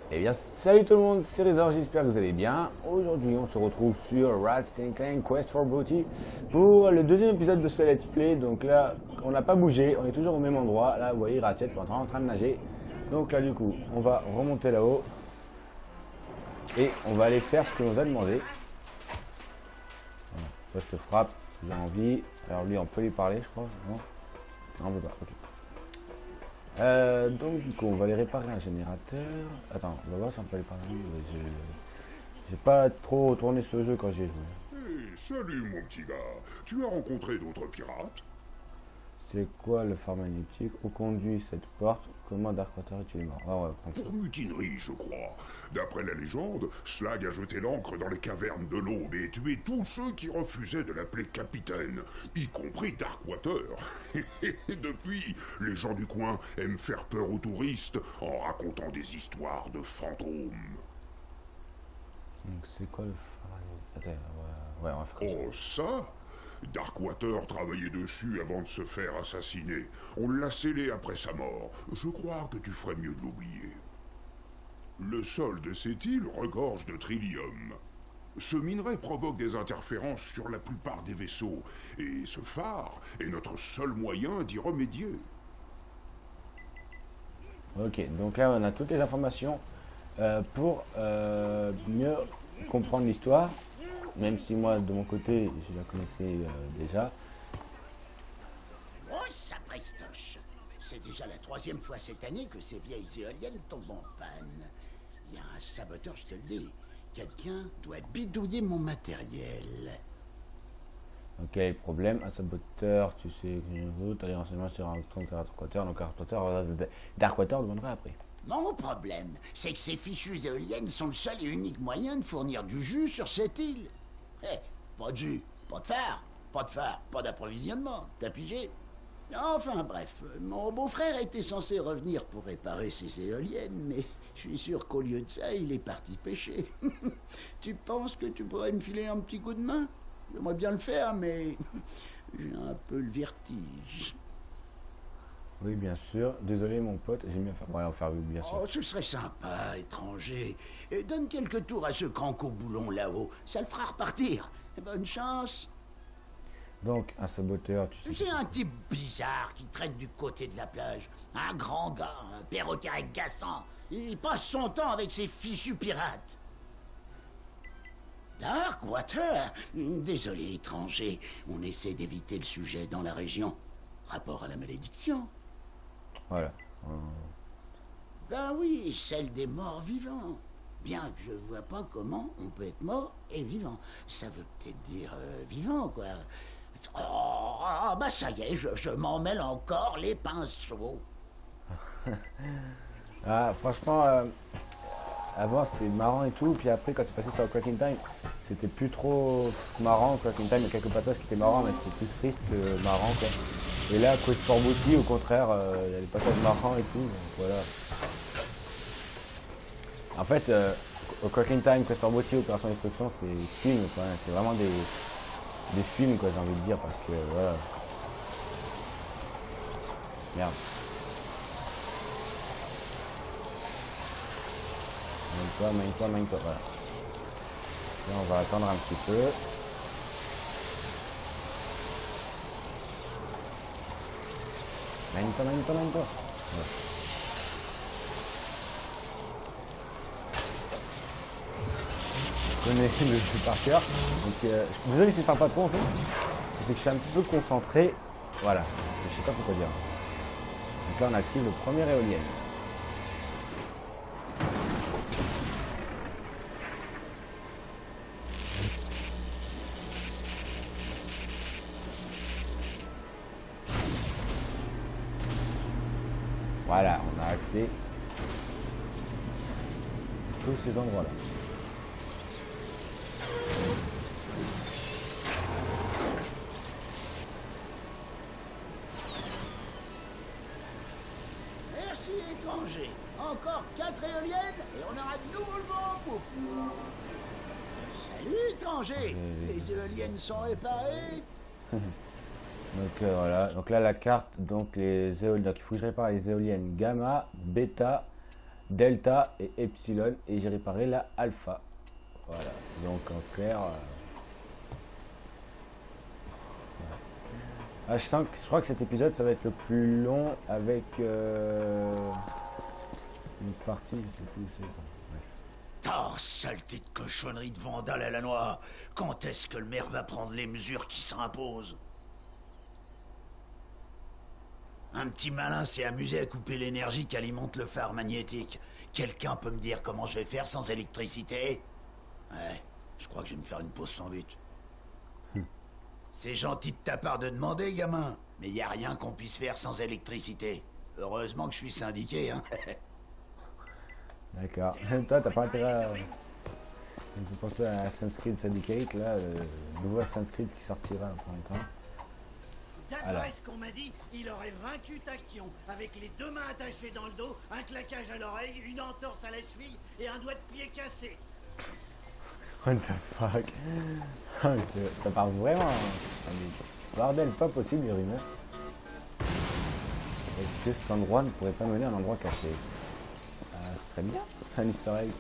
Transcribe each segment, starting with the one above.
Eh bien, salut tout le monde, c'est Rezor, j'espère que vous allez bien. Aujourd'hui, on se retrouve sur Ratchet & Clank Quest for Booty pour le deuxième épisode de ce let's play. Donc là, on n'a pas bougé, on est toujours au même endroit. Là, vous voyez Ratchet est en train de nager. Donc là, du coup, on va remonter là-haut et on va aller faire ce que l'on nous a demandé. Voilà. Toi, je te frappe, j'ai envie. Alors lui, on peut lui parler, je crois. Non, on peut pas. Ok. Donc du coup on va aller réparer un générateur. Attends, on va voir si on peut aller parler. J'ai pas trop tourné ce jeu quand j'ai joué. Hey, salut mon petit gars. Tu as rencontré d'autres pirates? C'est quoi le phare magnétique? Où conduit cette porte? Comment Darkwater est-il mort? Ah, on va prendre ça. Pour mutinerie, je crois. D'après la légende, Slag a jeté l'ancre dans les cavernes de l'aube et tué tous ceux qui refusaient de l'appeler capitaine, y compris Darkwater. Et depuis, les gens du coin aiment faire peur aux touristes en racontant des histoires de fantômes. Donc c'est quoi le phare magnétique? Attends, ouais, on va faire comme Oh, ça? Darkwater travaillait dessus avant de se faire assassiner. On l'a scellé après sa mort. Je crois que tu ferais mieux de l'oublier. Le sol de cette île regorge de trillium. Ce minerai provoque des interférences sur la plupart des vaisseaux, et ce phare est notre seul moyen d'y remédier. ça. Ok, donc là on a toutes les informations pour mieux comprendre l'histoire. Même si moi de mon côté je la connaissais déjà. Oh, ça prestoche. C'est déjà la troisième fois cette année que ces vieilles éoliennes tombent en panne. Il y a un saboteur, je te le dis. Quelqu'un doit bidouiller mon matériel. Ok, problème, un saboteur, tu sais, tu as des renseignements sur un Darkwater, donc Darkwater demanderait après. Mon problème, c'est que ces fichues éoliennes sont le seul et unique moyen de fournir du jus sur cette île. Eh, pas de jus, pas de phare, pas d'approvisionnement, t'as pigé? Enfin bref, mon beau-frère était censé revenir pour réparer ces éoliennes, mais je suis sûr qu'au lieu de ça, il est parti pêcher. Tu penses que tu pourrais me filer un petit coup de main? J'aimerais bien le faire, mais j'ai un peu le vertige. Oui, bien sûr. Désolé, mon pote, j'ai mis à faire. Ouais, on va faire oui, bien sûr. Oh, ce serait sympa, étranger. Donne quelques tours à ce cranco-boulon là-haut, ça le fera repartir. Bonne chance. Donc, un saboteur, tu sais. C'est un type bizarre qui traîne du côté de la plage. Un grand gars, un perroquet agaçant. Il passe son temps avec ses fichus pirates. Darkwater? Désolé, étranger. On essaie d'éviter le sujet dans la région. Rapport à la malédiction. Voilà. Ben oui, celle des morts vivants. Bien que je vois pas comment on peut être mort et vivant. Ça veut peut-être dire vivant, quoi. Oh, bah ça y est, je m'en mêle encore les pinceaux. Ah, franchement, avant c'était marrant et tout, puis après, quand c'est passé sur Crack in Time, c'était plus trop marrant. Crack in Time, il y a quelques passages qui étaient marrants, mais c'était plus triste que marrant, quoi. Et là, Quest for Booty, au contraire, il y a des passages marrants et tout, donc voilà. En fait, au Crack in Time, Quest for Booty, Opération Destruction, c'est film, quoi. C'est vraiment des films, quoi, j'ai envie de dire, parce que voilà. Merde. Mine-toi, voilà. Là, on va attendre un petit peu. Mine-toi. Voilà. Je connais le jeu par cœur. Donc, désolé si je parle pas trop en fait. C'est que je suis un petit peu concentré. Voilà. Je sais pas pourquoi dire. Donc là, on active le premier éolienne. Voilà, on a accès à tous ces endroits-là. Merci, étranger. Encore 4 éoliennes et on aura de nouveau le vent en poupe. Salut, étranger. Les éoliennes sont réparées. Donc voilà, donc là la carte, donc les éoliennes, donc il faut que je répare les éoliennes gamma, bêta delta et epsilon et j'ai réparé la alpha. Voilà, donc en clair... Ah, je crois que cet épisode ça va être le plus long avec une partie, je sais plus où c'est. Oh, saleté de cochonnerie de vandale à la noix. Quand est-ce que le maire va prendre les mesures qui s'imposent? Un petit malin s'est amusé à couper l'énergie qui alimente le phare magnétique. Quelqu'un peut me dire comment je vais faire sans électricité? Ouais, je crois que je vais me faire une pause sans but. C'est gentil de ta part de demander, gamin, mais y a rien qu'on puisse faire sans électricité. Heureusement que je suis syndiqué, hein. D'accord. Toi, t'as pas intérêt à... Ça me fait penser à Assassin's Creed Syndicate, là, le nouveau Assassin's Creed qui sortira pour longtemps. D'après ce qu'on m'a dit, il aurait vaincu Tachyon, avec les deux mains attachées dans le dos, un claquage à l'oreille, une entorse à la cheville et un doigt de pied cassé. What the fuck? Ça part vraiment. Bordel, pas possible les rumeurs. Est-ce que cet endroit ne pourrait pas mener à un endroit caché? Ce serait bien, un easter egg.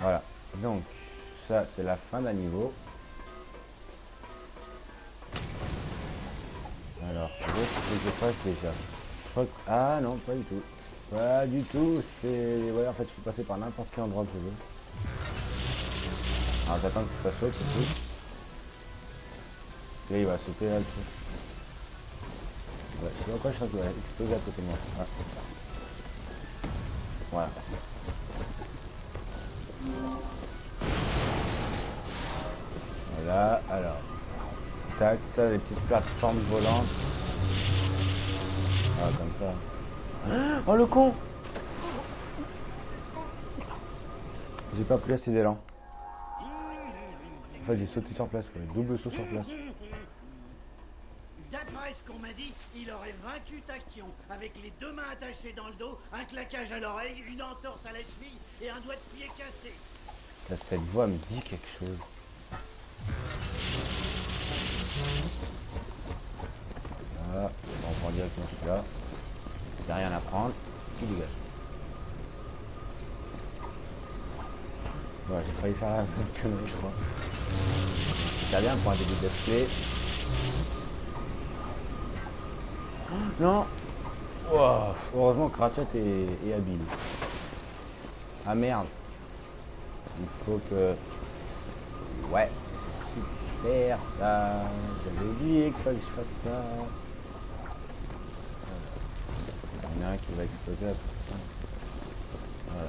Voilà, donc ça c'est la fin d'un niveau. Alors, qu'est-ce que je fasse déjà? Je crois que... Ah non, pas du tout. Pas du tout, c'est... Ouais, en fait, je peux passer par n'importe quel endroit que je veux. Alors, j'attends que tu fasses saute, c'est tout. Là, il va sauter là, le truc. Ouais, je sais pas quoi, je sens qu'il va exploser à côté de moi. Ah. Voilà. Voilà, alors. Tac, ça, les petites plateformes volantes. Ah, comme ça. Oh le con! J'ai pas pris assez d'élan. En fait, j'ai sauté sur place, quoi. Double saut sur place. D'après ce qu'on m'a dit, il aurait vaincu Tachyon, avec les deux mains attachées dans le dos, un claquage à l'oreille, une entorse à la cheville et un doigt de pied cassé. Là, cette voix me dit quelque chose. Voilà, on prend directement celui-là. Il n'y a rien à prendre, tu dégages. Voilà, j'ai failli faire la même connerie, je crois. C'est bien pour un début de play. Non. Wow. Heureusement que Ratchet est habile. Ah merde. Il faut que... Ouais, c'est super ça. J'avais oublié qu'il fallait que je fasse ça. Il y en a un qui va exploser là. Voilà.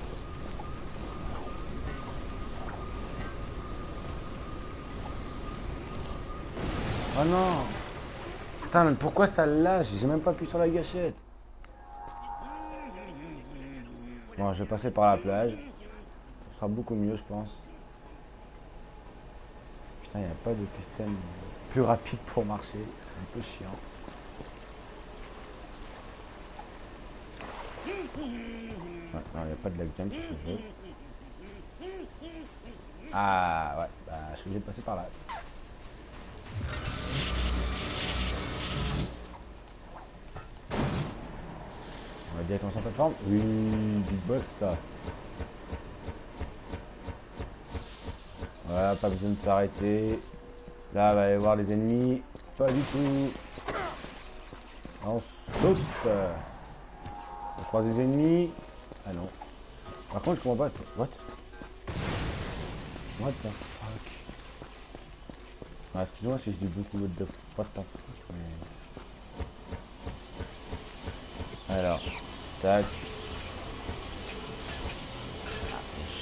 Oh non! Putain, mais pourquoi ça lâche? J'ai même pas appuyé sur la gâchette. Bon, je vais passer par la plage. Ce sera beaucoup mieux, je pense. Putain, il n'y a pas de système plus rapide pour marcher. C'est un peu chiant. Ouais, non, il n'y a pas de lag jump sur ce jeu. Ah ouais, bah, je suis obligé de passer par là. On va directement sur la plateforme. Oui, du boss ça. Voilà, pas besoin de s'arrêter. Là, on va aller voir les ennemis. Pas du tout. On saute. On croise les ennemis. Ah non. Par contre, je comprends pas. What? What the fuck? Ah, excuse-moi si je dis beaucoup de what the fuck, mais... Alors, tac.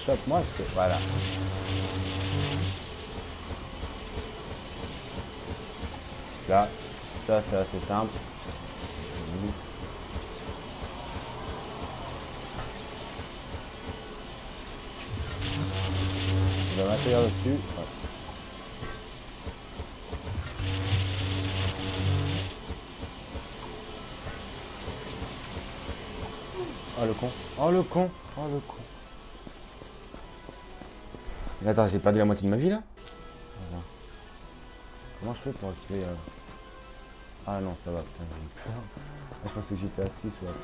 Chope-moi ce que... Voilà. Là, ça c'est assez simple. On va m'atterrir dessus. Ouais. Oh le con. Oh le con. Oh le con. Mais attends, j'ai perdu la moitié de ma vie là. Voilà. Comment je fais pour activer Ah non, ça va, putain, j'ai eu peur. Je pensais que j'étais à 6 ou à 5.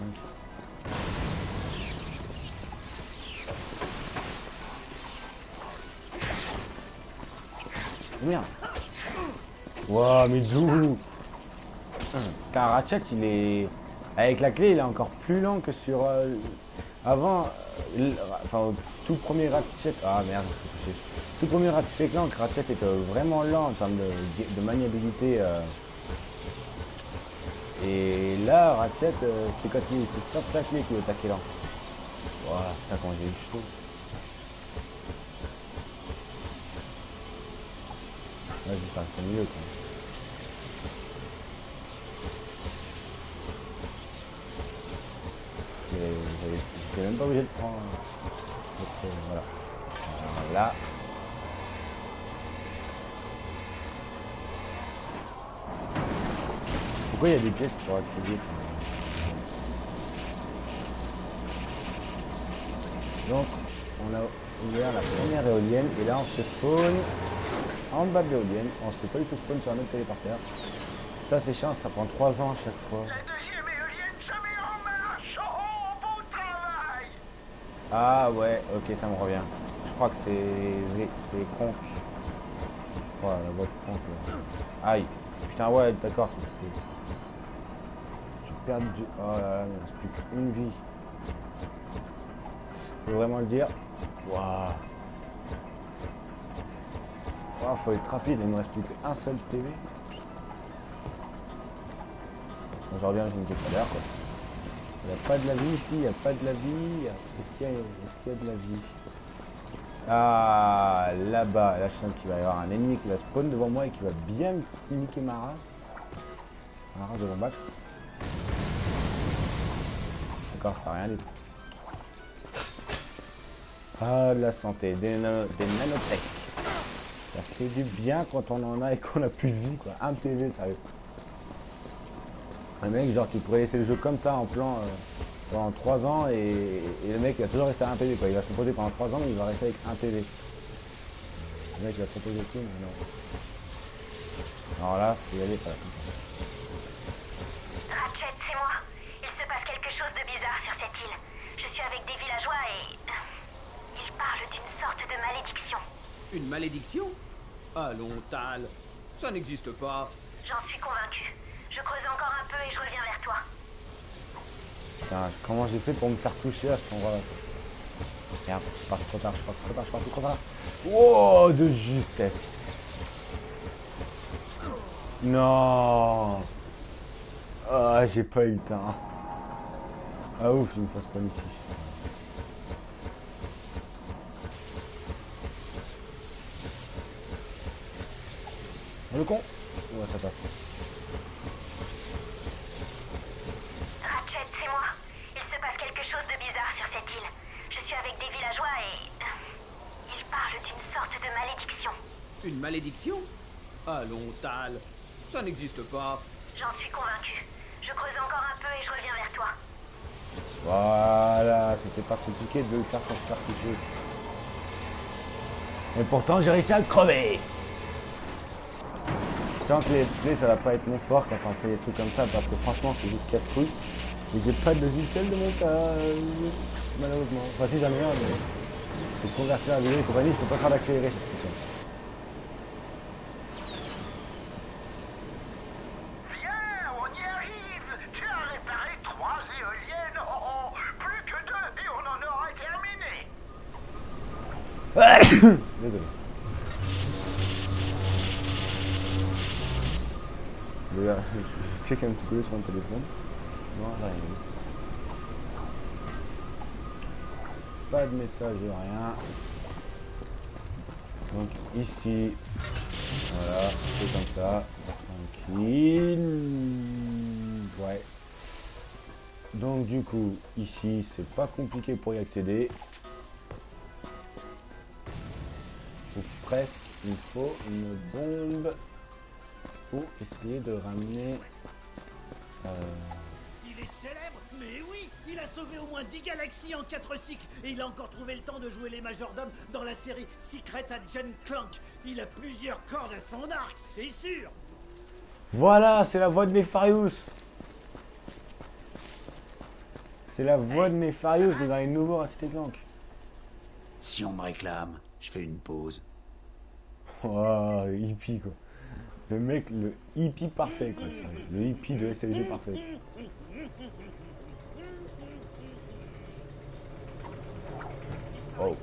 Merde. Waouh, mais d'où? Car Ratchet, il est... Avec la clé, il est encore plus lent que sur... Avant, enfin, au tout premier Ratchet... Ah merde, je suis touché. Tout premier Ratchet Clank, Ratchet était vraiment lent en termes de maniabilité. Et là, Ratchet, c'est quand il sort de sa clé qu'il est attaqué lent. Voilà, putain, quand j'ai eu chaud. Vas-y, c'est mieux, quoi. J'étais même pas obligé de prendre. Donc, voilà. Là. Pourquoi il y a des pièces pour accéder? Donc, on a ouvert la première éolienne et là on se spawn en bas de l'éolienne. On se fait pas du tout spawn sur un autre téléporteur. Ça c'est chiant, ça prend 3 ans à chaque fois. La deuxième éolienne se met en marche. Oh, bon travail. Ah ouais, ok, ça me revient. Je crois que c'est Kronk. Je crois, la boîte Kronk. Aïe. Putain, ouais, d'accord. Je perds du... Oh là là, il ne reste plus qu'une vie. Faut vraiment le dire. Waouh. Waouh, faut être rapide, il ne me reste plus qu'un seul PV. Bon, je reviens, j'ai une tout à l'heure, quoi. Il n'y a pas de la vie ici, il n'y a pas de la vie. Est-ce qu'il y a de la vie? Ah, là-bas, là je sens qu'il va y avoir un ennemi qui va spawn devant moi et qui va bien niquer ma race. Ma race de Bombax. D'accord, ça n'a rien dit. Ah, de la santé, des nanotech. Ça fait du bien quand on en a et qu'on a plus de vie, quoi. Un PV, sérieux. Un mec, genre, tu pourrais laisser le jeu comme ça en plan pendant 3 ans et le mec il va toujours rester à 1 PV, quoi. Il va se reposer pendant 3 ans, mais il va rester avec 1 PV. Le mec il va se reposer tout, mais non. Alors là, faut y aller, pas là. Ratchet, c'est moi. Il se passe quelque chose de bizarre sur cette île. Je suis avec des villageois et... ils parlent d'une sorte de malédiction. Une malédiction? Allons, Tal. Ça n'existe pas. J'en suis convaincu. Je creuse encore un peu et je reviens vers toi. Putain, comment j'ai fait pour me faire toucher à cet endroit-là? Merde, je suis parti trop tard, trop tard. Wow, de justesse. Non. Ah, j'ai pas eu le temps. Ah ouf, il me fasse pas ici. Le con. Ouais, ça passe. Ratchet, c'est moi. Il se passe quelque chose de bizarre sur cette île. Je suis avec des villageois et... ils parlent d'une sorte de malédiction. Une malédiction? Allons, Tal. Ça n'existe pas. J'en suis convaincu. Je creuse encore un peu et je reviens vers toi. Voilà, c'était pas compliqué de le faire sans se faire toucher. Et pourtant, j'ai réussi à le crever. Je sens que les let's play, ça va pas être mon fort quand on fait des trucs comme ça, parce que franchement, c'est juste casse-couille. Et j'ai pas de logiciel de montage, malheureusement. Enfin, si j'en ai un, mais pour convertir la vidéo et compagnie, je peux pas faire d'accélérer cette question. Viens, on y arrive. Tu as réparé 3 éoliennes. Oh, plus que 2 et on en aura terminé. Désolé. Je check un petit peu sur mon téléphone. Non, rien. Pas de message, rien. Donc ici, voilà, c'est comme ça. Tranquille. Ouais. Donc du coup, ici, c'est pas compliqué pour y accéder. Ou presque, il faut une bombe pour essayer de ramener... Il est célèbre, mais oui, il a sauvé au moins 10 galaxies en 4 cycles et il a encore trouvé le temps de jouer les majordomes dans la série Secret Agent Clank. Il a plusieurs cordes à son arc, c'est sûr. Voilà, c'est la voix de Nefarious. C'est la voix de Nefarious dans les nouveaux Ratchet & Clank. Si on me réclame, je fais une pause. Oh, le hippie quoi. Le mec, le hippie parfait quoi. Sérieux. Le hippie de SLG parfait. Oh.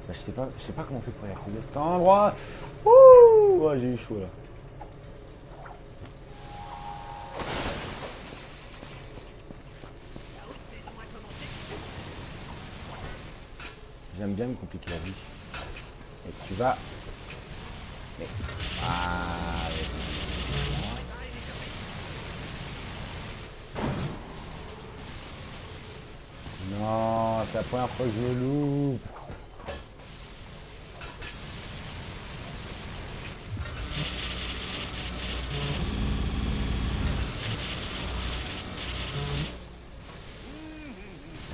Bah, je sais pas comment on fait pour y accéder à cet endroit. Ouh, oh, j'ai eu chaud là. J'aime bien me compliquer la vie. Et tu vas... Mais... Ah, non, c'est la première fois que je me loupe.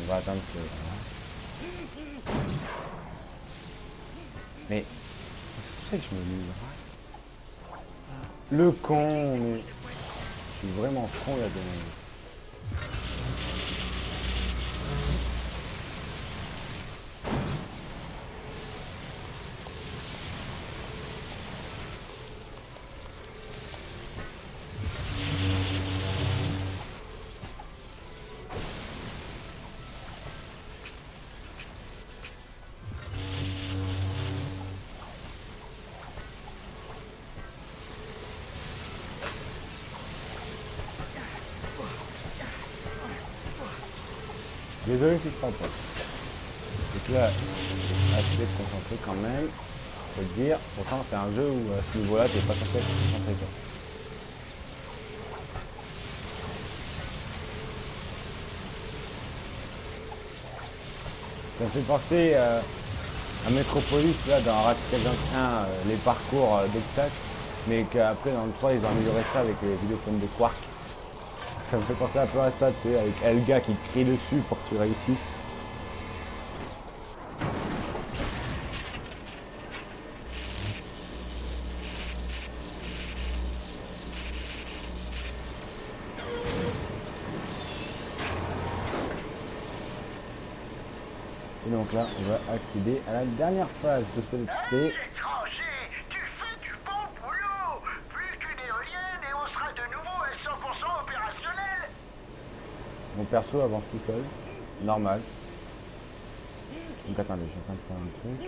On va attendre que... Mais... C'est que je me loupe. Le con, mais... Je suis vraiment con là-dedans. Désolé si je parle pas. Et que là, assez concentré quand même, faut te dire. Pourtant c'est un jeu où à ce niveau-là t'es pas censé être concentré quoi. Ça me fait penser à Metropolis là dans Ratchet & Clank 1, les parcours d'obstacles, mais qu'après dans le 3 ils ont amélioré ça avec les vidéophones de Quark. Ça me fait penser un peu à ça, tu sais, avec Helga qui crie dessus pour que tu réussisses. Et donc là, on va accéder à la dernière phase de ce let's play. Étranger, tu fais du bon boulot. Plus qu'une éolienne et on sera de nouveau à 100% opérationnel. Mon perso avance tout seul, normal. Donc attendez, je suis en train de faire un truc.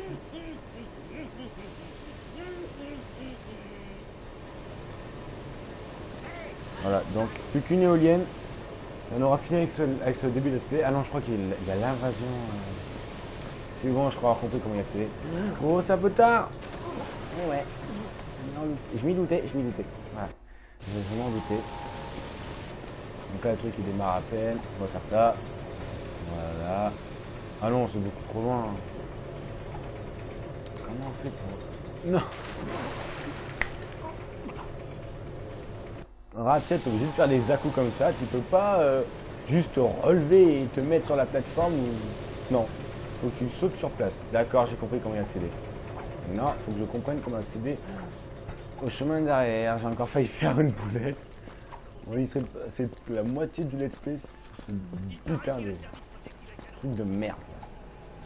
Voilà, donc plus qu'une éolienne. On aura fini avec ce début de let's play. Ah non, je crois qu'il y a l'invasion. C'est bon, je crois avoir compris comment y accéder. Oh, c'est un peu tard. Mais ouais. Je m'y doutais. Voilà. Je vais vraiment douter. Donc là, le truc il démarre à peine. On va faire ça. Voilà. Ah non, c'est beaucoup trop loin. Comment on fait pour... Non. Ratchet, t'es obligé de faire des à-coups comme ça. Tu peux pas juste relever et te mettre sur la plateforme ou... Non. Faut que tu sautes sur place. D'accord, j'ai compris comment y accéder. Non, faut que je comprenne comment accéder au chemin derrière. J'ai encore failli faire une boulette. Oui, c'est la moitié du let's play sur ce putain de truc de merde.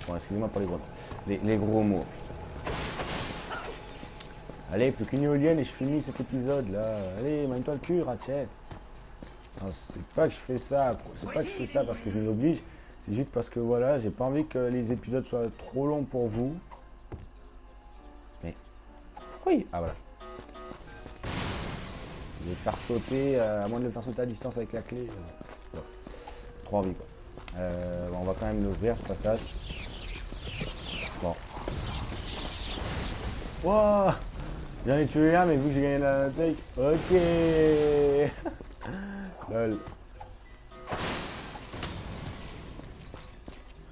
Bon, excusez-moi pour les gros mots. Allez, plus qu'une éolienne et je finis cet épisode là. Allez, mène-toi le cul, Ratchet. C'est pas que je fais ça, parce que je m'oblige. C'est juste parce que voilà, j'ai pas envie que les épisodes soient trop longs pour vous. Mais oui, ah voilà. Je vais faire sauter, à moins de le faire sauter à distance avec la clé. Trop envie quoi. Bon, on va quand même l'ouvrir ce passage. Bon. Wow, j'en ai tué un, mais vu que j'ai gagné la take. Ok. Lol.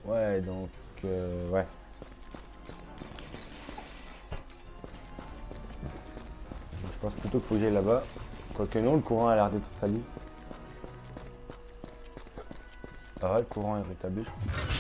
Ouais, donc, ouais. Donc, je pense plutôt qu'il faut que j'aille là-bas. Quoique non, le courant a l'air d'être rétabli. Ah ouais, le courant est rétabli, je crois.